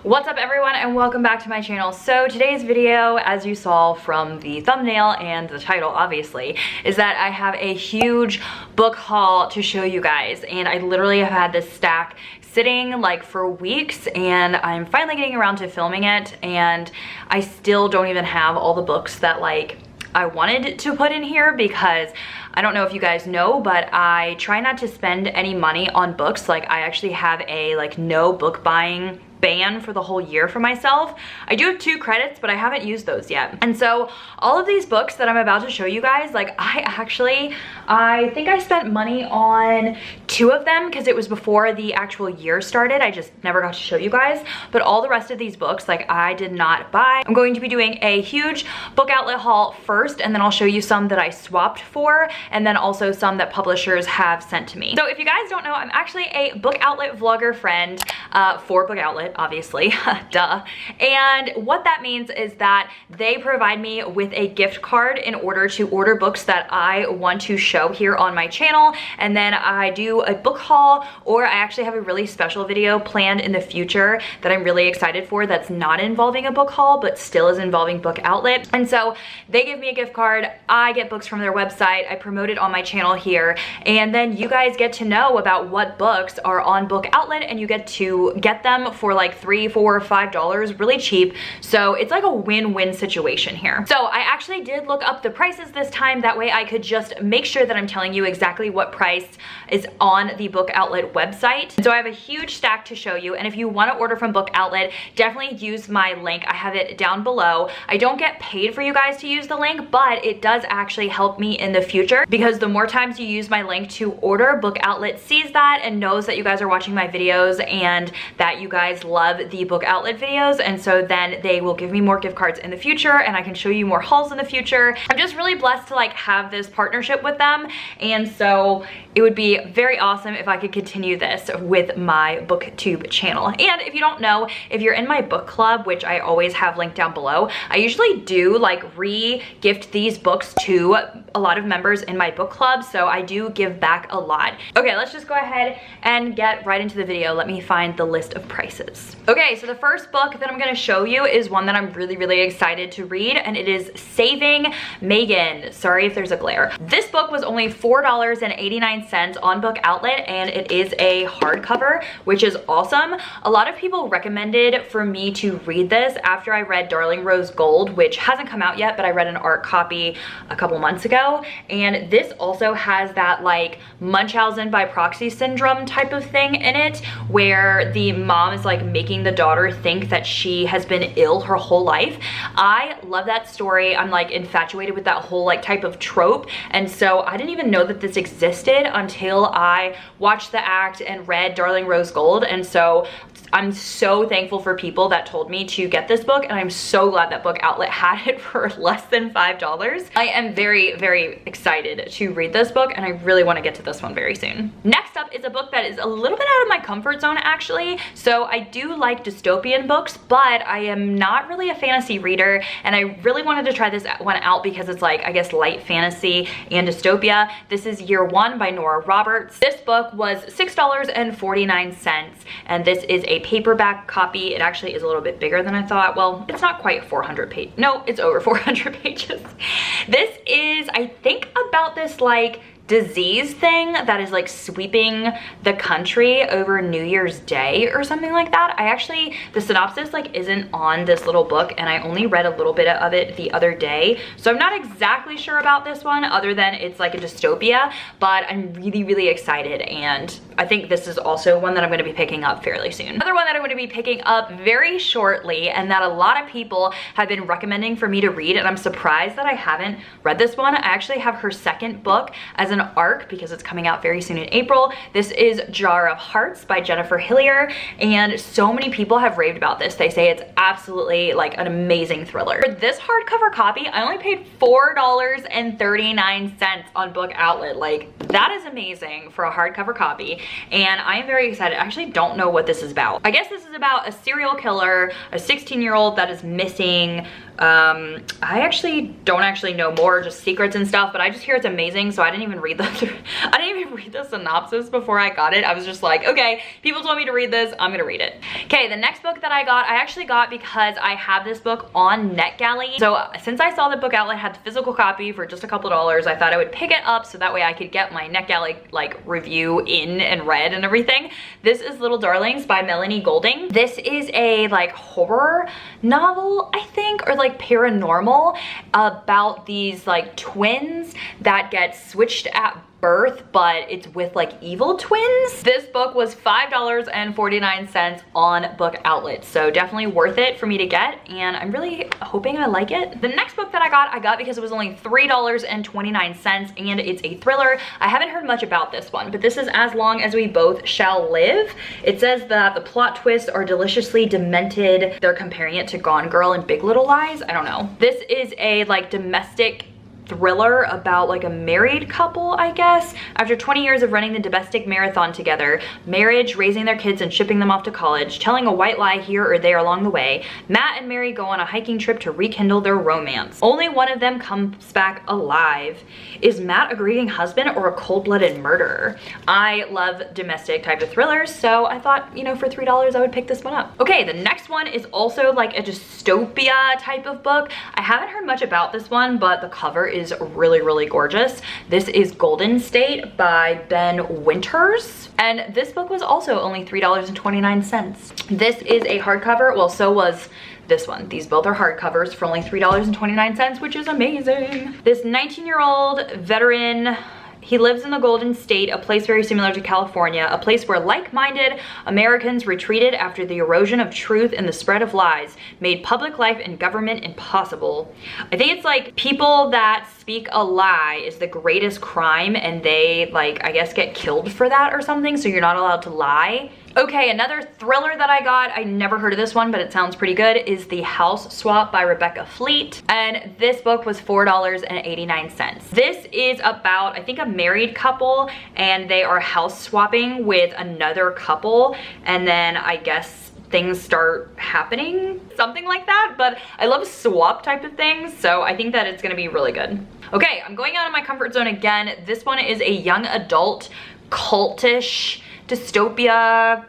What's up everyone and welcome back to my channel. So today's video, as you saw from the thumbnail and the title obviously, is that I have a huge book haul to show you guys, and I literally have had this stack sitting like for weeks and I'm finally getting around to filming it, and I still don't even have all the books that like I wanted to put in here because I don't know if you guys know, but I try not to spend any money on books. Like I actually have a like no book buying ban for the whole year for myself. I do have 2 credits, but I haven't used those yet. And so all of these books that I'm about to show you guys, like I think I spent money on 2 of them because it was before the actual year started. I just never got to show you guys. But all the rest of these books, like I did not buy. I'm going to be doing a huge book outlet haul first, and then I'll show you some that I swapped for, and then also some that publishers have sent to me. So if you guys don't know, I'm actually a book outlet vlogger friend for Book Outlet, obviously, duh. And what that means is that they provide me with a gift card in order to order books that I want to show here on my channel, and then I do a book haul, or I actually have a really special video planned in the future that I'm really excited for that's not involving a book haul but still is involving Book Outlet. And so they give me a gift card, I get books from their website, I promote it on my channel here, and then you guys get to know about what books are on Book Outlet, and you get to get them for like $3, $4, $5, really cheap. So it's like a win-win situation here. So I actually did look up the prices this time, that way I could just make sure that I'm telling you exactly what price is on the Book Outlet website. So I have a huge stack to show you, and if you want to order from Book Outlet, definitely use my link. I have it down below. I don't get paid for you guys to use the link, but it does actually help me in the future, because the more times you use my link to order, Book Outlet sees that and knows that you guys are watching my videos and that you guys love the Book Outlet videos, and so then they will give me more gift cards in the future and I can show you more hauls in the future. I'm just really blessed to like have this partnership with them, and so it would be very awesome if I could continue this with my booktube channel. And if you don't know, if you're in my book club, which I always have linked down below, I usually do like re-gift these books to a lot of members in my book club, so I do give back a lot. Okay, let's just go ahead and get right into the video. Let me find the list of prices. Okay, so the first book that I'm gonna show you is one that I'm really excited to read, and it is Saving Meghan. Sorry if there's a glare. This book was only $4.89 on Book Outlet, and it is a hardcover, which is awesome. A lot of people recommended for me to read this after I read Darling Rose Gold, which hasn't come out yet, but I read an art copy a couple months ago, and this also has that like Munchausen by proxy syndrome type of thing in it, where the mom is like making the daughter think that she has been ill her whole life. I love that story. I'm like infatuated with that whole like type of trope, and so I didn't even know that this existed until I watched the act and read Darling Rose Gold, and so I'm so thankful for people that told me to get this book, and I'm so glad that Book Outlet had it for less than $5. I am very excited to read this book, and I really want to get to this one very soon. Next up is a book that is a little bit out of my comfort zone actually. So I do like dystopian books, but I am not really a fantasy reader, and I really wanted to try this one out because it's like, I guess, light fantasy and dystopia. This is Year One by Nora Roberts. This book was $6.49, and this is a paperback copy. It actually is a little bit bigger than I thought. Well, it's not quite 400 pages. No, it's over 400 pages. This is, I think, about this like disease thing that is like sweeping the country over New Year's Day or something like that. The synopsis like isn't on this little book, and I only read a little bit of it the other day, so I'm not exactly sure about this one other than it's like a dystopia, but I'm really excited, and I think this is also one that I'm going to be picking up fairly soon. Another one that I'm going to be picking up very shortly, and that a lot of people have been recommending for me to read, and I'm surprised that I haven't read this one. I actually have her second book as an arc because it's coming out very soon in April. This is Jar of Hearts by Jennifer Hillier, and so many people have raved about this. They say it's absolutely like an amazing thriller. For this hardcover copy, I only paid $4.39 on Book Outlet. Like, that is amazing for a hardcover copy, and I am very excited. I actually don't know what this is about. I guess this is about a serial killer, a 16-year-old that is missing I actually don't actually know more, just secrets and stuff, but I just hear it's amazing, so I didn't even read the synopsis before I got it. I was just like, okay, people told me to read this, I'm gonna read it. Okay, the next book that I actually got because I have this book on NetGalley. So since I saw the Book Outlet had the physical copy for just a couple of dollars, I thought I would pick it up so that way I could get my NetGalley like review in and read and everything. This is Little Darlings by Melanie Golding. This is a like horror novel, I think, or like paranormal, about these like twins that get switched at birth, but it's with like evil twins. This book was $5.49 on Book Outlet, so definitely worth it for me to get, and I'm really hoping I like it. The next book that I got because it was only $3.29, and it's a thriller. I haven't heard much about this one, but this is As Long as We Both Shall Live. It says that the plot twists are deliciously demented. They're comparing it to Gone Girl and Big Little Lies. I don't know. This is a like domestic thriller about like a married couple, I guess. After 20 years of running the domestic marathon together, marriage, raising their kids and shipping them off to college, telling a white lie here or there along the way, Matt and Mary go on a hiking trip to rekindle their romance. Only one of them comes back alive. Is Matt a grieving husband or a cold-blooded murderer? I love domestic type of thrillers, so I thought, you know, for $3 I would pick this one up. Okay, the next one is also like a dystopia type of book. I haven't heard much about this one, but the cover is really gorgeous. This is Golden State by Ben Winters, and this book was also only $3.29. This is a hardcover. Well, so was this one. These both are hardcovers for only $3.29, which is amazing. This 19-year-old veteran, he lives in the Golden State, a place very similar to California, a place where like-minded Americans retreated after the erosion of truth and the spread of lies made public life and government impossible. I think it's like people that speak a lie is the greatest crime, and they like, I guess, get killed for that or something, so you're not allowed to lie. Okay, another thriller that I got, I never heard of this one, but it sounds pretty good, is The House Swap by Rebecca Fleet. And this book was $4.89. This is about, I think, a married couple, and they are house swapping with another couple, and then I guess things start happening, something like that. But I love swap type of things, so I think that it's gonna be really good. Okay, I'm going out of my comfort zone again. This one is a young adult cultish dystopia.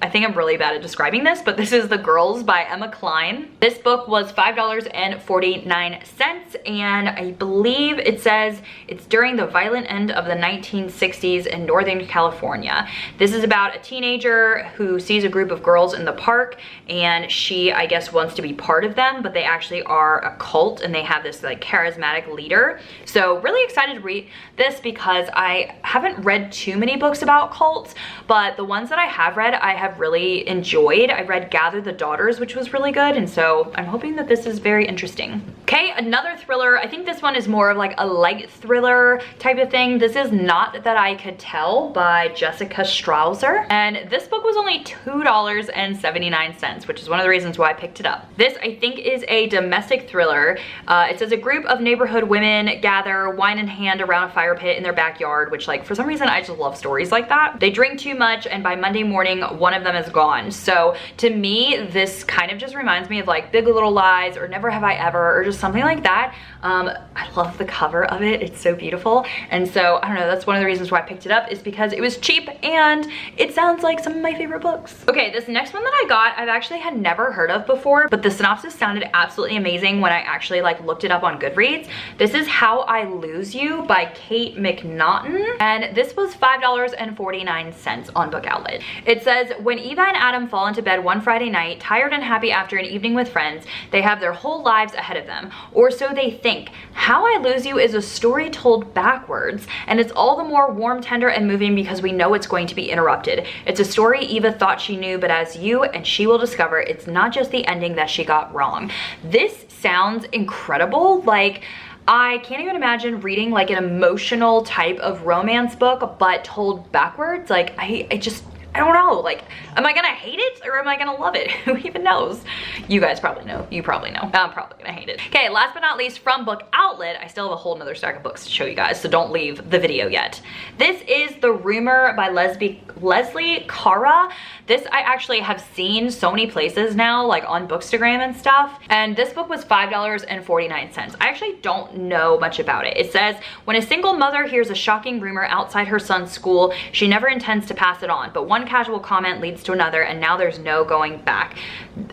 I think I'm really bad at describing this, but this is The Girls by Emma Cline. This book was $5.49, and I believe it says it's during the violent end of the 1960s in Northern California. This is about a teenager who sees a group of girls in the park, and she, I guess, wants to be part of them, but they actually are a cult, and they have this like charismatic leader. So really excited to read this because I haven't read too many books about cults, but the ones that I have read, I have really enjoyed. I read Gather the Daughters, which was really good, and so I'm hoping that this is very interesting. Okay, another thriller. I think this one is more of like a light thriller type of thing. This is Not That I Could Tell by Jessica Strausser, and this book was only $2.79, which is one of the reasons why I picked it up. This, I think, is a domestic thriller. It says a group of neighborhood women gather, wine in hand, around a fire pit in their backyard, which, like, for some reason I just love stories like that. They drink too much, and by Monday morning one of them is gone. So to me, this kind of just reminds me of like Big Little Lies or Never Have I Ever, or just something like that. I love the cover of it. It's so beautiful, and so I don't know, that's one of the reasons why I picked it up, is because it was cheap and it sounds like some of my favorite books. Okay, this next one that I got, I've actually had never heard of before, but the synopsis sounded absolutely amazing when I actually like looked it up on Goodreads. This is How I Lose You by Kate McNaughton, and this was $5.49 on Book Outlet. It says, when Eva and Adam fall into bed one Friday night, tired and happy after an evening with friends, they have their whole lives ahead of them, or so they think. How I Lose You is a story told backwards, and it's all the more warm, tender, and moving because we know it's going to be interrupted. It's a story Eva thought she knew, but as you and she will discover, it's not just the ending that she got wrong. This sounds incredible. Like, I can't even imagine reading like an emotional type of romance book, but told backwards. Like, I don't know, like, am I gonna hate it or am I gonna love it? Who even knows? You guys probably know. You probably know. I'm probably gonna hate it. Okay, last but not least, from Book Outlet, I still have a whole nother stack of books to show you guys, so don't leave the video yet. This is The Rumor by Leslie Cara. This I actually have seen so many places now, like on Bookstagram and stuff. And this book was $5.49. I actually don't know much about it. It says, when a single mother hears a shocking rumor outside her son's school, she never intends to pass it on, but one casual comment leads to another, and now there's no going back.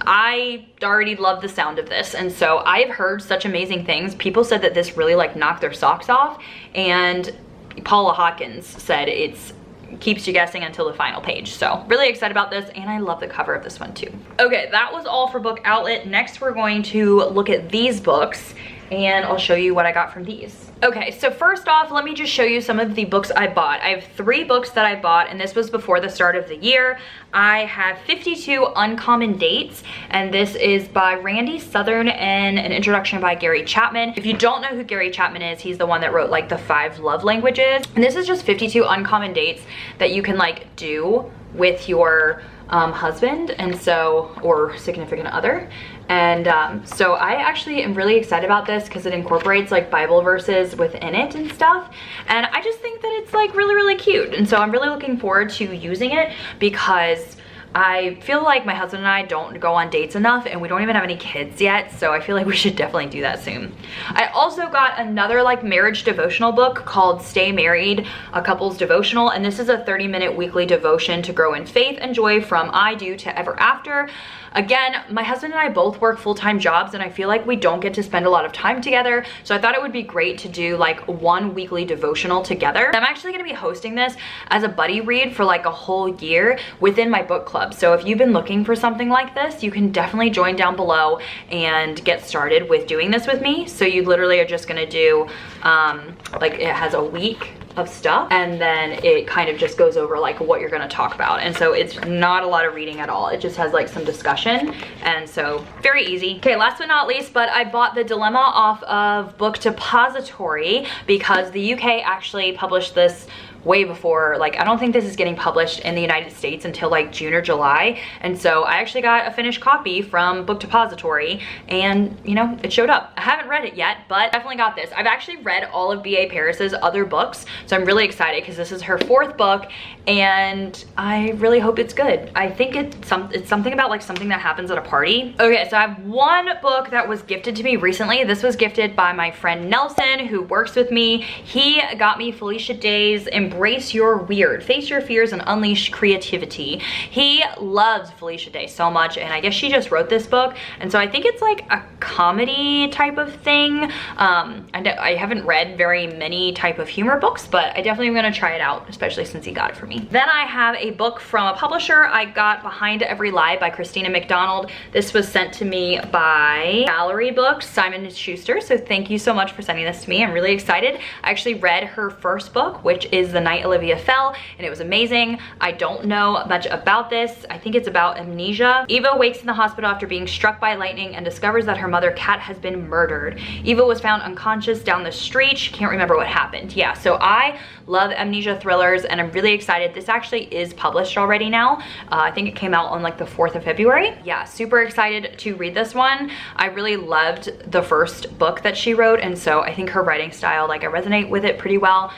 I already love the sound of this, and so I've heard such amazing things. People said that this really like knocked their socks off, and Paula Hawkins said it's keeps you guessing until the final page. So really excited about this, and I love the cover of this one too. Okay, that was all for Book Outlet. Next we're going to look at these books, and I'll show you what I got from these. Okay, so first off, let me just show you some of the books I bought. I have 3 books that I bought, and this was before the start of the year. I have 52 Uncommon Dates, and this is by Randy Southern and an introduction by Gary Chapman. If you don't know who Gary Chapman is, he's the one that wrote like the 5 love languages. And this is just 52 uncommon dates that you can like do with your husband, and so, or significant other. And so I actually am really excited about this because it incorporates like Bible verses within it and stuff, and I just think that it's like really, really cute. And so I'm really looking forward to using it because I feel like my husband and I don't go on dates enough, and we don't even have any kids yet, so I feel like we should definitely do that soon. I also got another like marriage devotional book called Stay Married, a couple's devotional, and this is a 30-minute weekly devotion to grow in faith and joy from I do to ever after. Again, my husband and I both work full-time jobs, and I feel like we don't get to spend a lot of time together, so I thought it would be great to do like one weekly devotional together. I'm actually going to be hosting this as a buddy read for like a whole year within my book club. So if you've been looking for something like this, you can definitely join down below and get started with doing this with me. So you literally are just going to do like, it has a week of stuff, and then it kind of just goes over like what you're going to talk about, and so it's not a lot of reading at all. It just has like some discussion, and so very easy. Okay, last but not least, but I bought The Dilemma off of Book Depository because the UK actually published this way before, like, I don't think this is getting published in the United States until like June or July, and so I actually got a finished copy from Book Depository, and you know, it showed up. I haven't read it yet, but definitely got this. I've actually read all of B.A. Paris's other books, so I'm really excited because this is her 4th book, and I really hope it's good. I think it's something about like something that happens at a party. Okay, so I have one book that was gifted to me recently. This was gifted by my friend Nelson, who works with me. He got me Felicia Day's Embrace Your Weird, Face Your Fears and Unleash Creativity. He loves Felicia Day so much, and I guess she just wrote this book, and so I think it's like a comedy type of thing. I haven't read very many type of humor books, but I definitely am gonna try it out, especially since he got it for me. Then I have a book from a publisher. I got Behind Every Lie by Christina McDonald. This was sent to me by Gallery Books, Simon & Schuster, so thank you so much for sending this to me. I'm really excited. I actually read her first book, which is The Night Olivia Fell, and it was amazing. I don't know much about this. I think it's about amnesia. Eva wakes in the hospital after being struck by lightning and discovers that her mother Kat has been murdered. Eva was found unconscious down the street. She can't remember what happened. Yeah, so I love amnesia thrillers, and I'm really excited. This actually is published already now. I think it came out on like the 4th of February. Yeah, super excited to read this one. I really loved the first book that she wrote, and so I think her writing style, like, I resonate with it pretty well,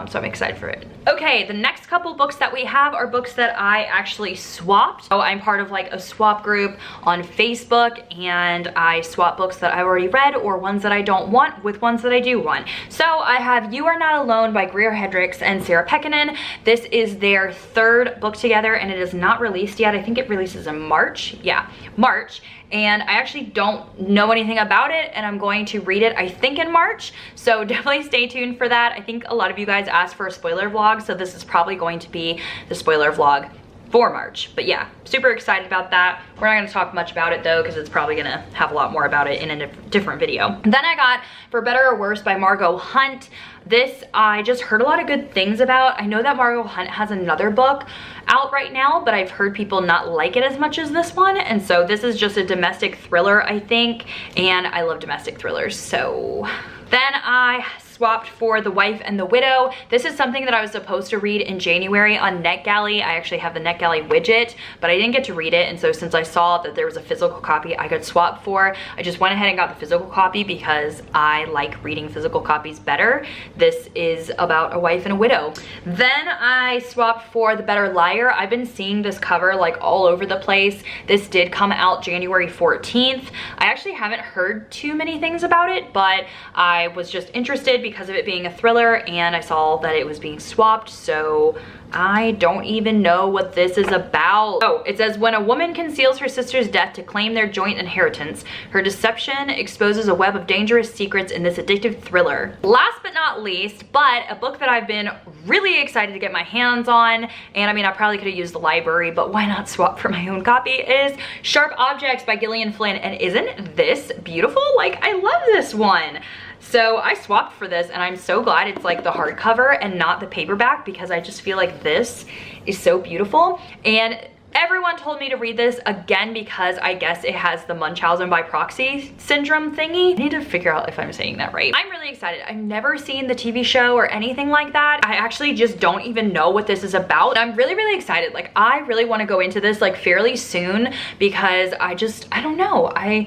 so I'm excited for it. Okay, the next couple books that we have are books that I actually swapped. So I'm part of like a swap group on Facebook, and I swap books that I've already read or ones that I don't want with ones that I do want. So I have You Are Not Alone by Greer Hendricks and Sarah Pekkanen. This is their 3rd book together, and it is not released yet. I think it releases in March. Yeah, March. And I actually don't know anything about it, and I'm going to read it, I think, in March. So definitely stay tuned for that. I think a lot of you guys asked for a spoiler vlog, so this is probably going to be the spoiler vlog for March. But yeah, super excited about that. We're not gonna talk much about it though, because it's probably gonna have a lot more about it in a different video. Then I got For Better or Worse by Margot Hunt. This I just heard a lot of good things about. I know that Margot Hunt has another book out right now, but I've heard people not like it as much as this one, and so this is just a domestic thriller, I think, and I love domestic thrillers. So then I swapped for The Wife and the Widow. This is something that I was supposed to read in January on NetGalley. I actually have the NetGalley widget, but I didn't get to read it, and so since I saw that there was a physical copy I could swap for, I just went ahead and got the physical copy because I like reading physical copies better. This is about a wife and a widow. Then I swapped for The Better Liar. I've been seeing this cover like all over the place. This did come out January 14th. I actually haven't heard too many things about it, but I was just interested because of it being a thriller, and I saw that it was being swapped, so I don't even know what this is about. Oh, it says, when a woman conceals her sister's death to claim their joint inheritance, her deception exposes a web of dangerous secrets in this addictive thriller. Last but not least, but a book that I've been really excited to get my hands on, and I mean, I probably could have used the library, but why not swap for my own copy, is Sharp Objects by Gillian Flynn. And isn't this beautiful? Like, I love this one. So I swapped for this, and I'm so glad it's like the hardcover and not the paperback, because I just feel like this is so beautiful. And everyone told me to read this again because I guess it has the Munchausen by proxy syndrome thingy. I need to figure out if I'm saying that right. I'm really excited. I've never seen the TV show or anything like that. I actually just don't even know what this is about. I'm really, really excited. Like, I really want to go into this like fairly soon because I don't know. I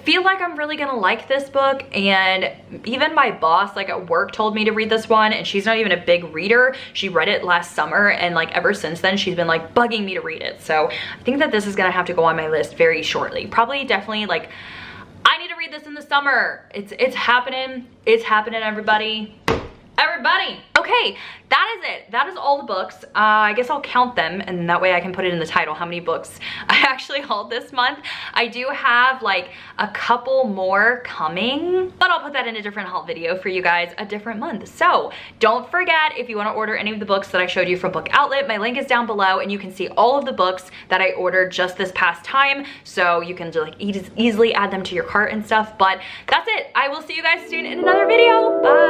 feel like I'm really gonna like this book, and even my boss like at work told me to read this one, and she's not even a big reader. She read it last summer, and like ever since then she's been like bugging me to read it. So I think that this is gonna have to go on my list very shortly. Probably, definitely, like, I need to read this in the summer. It's happening. It's happening, everybody. Everybody. Okay, that is it. That is all the books. I guess I'll count them, and that way I can put it in the title how many books I actually hauled this month. I do have like a couple more coming, but I'll put that in a different haul video for you guys a different month. So don't forget, if you want to order any of the books that I showed you from Book Outlet, my link is down below, and you can see all of the books that I ordered just this past time, so you can just like easily add them to your cart and stuff. But that's it. I will see you guys soon in another video. Bye.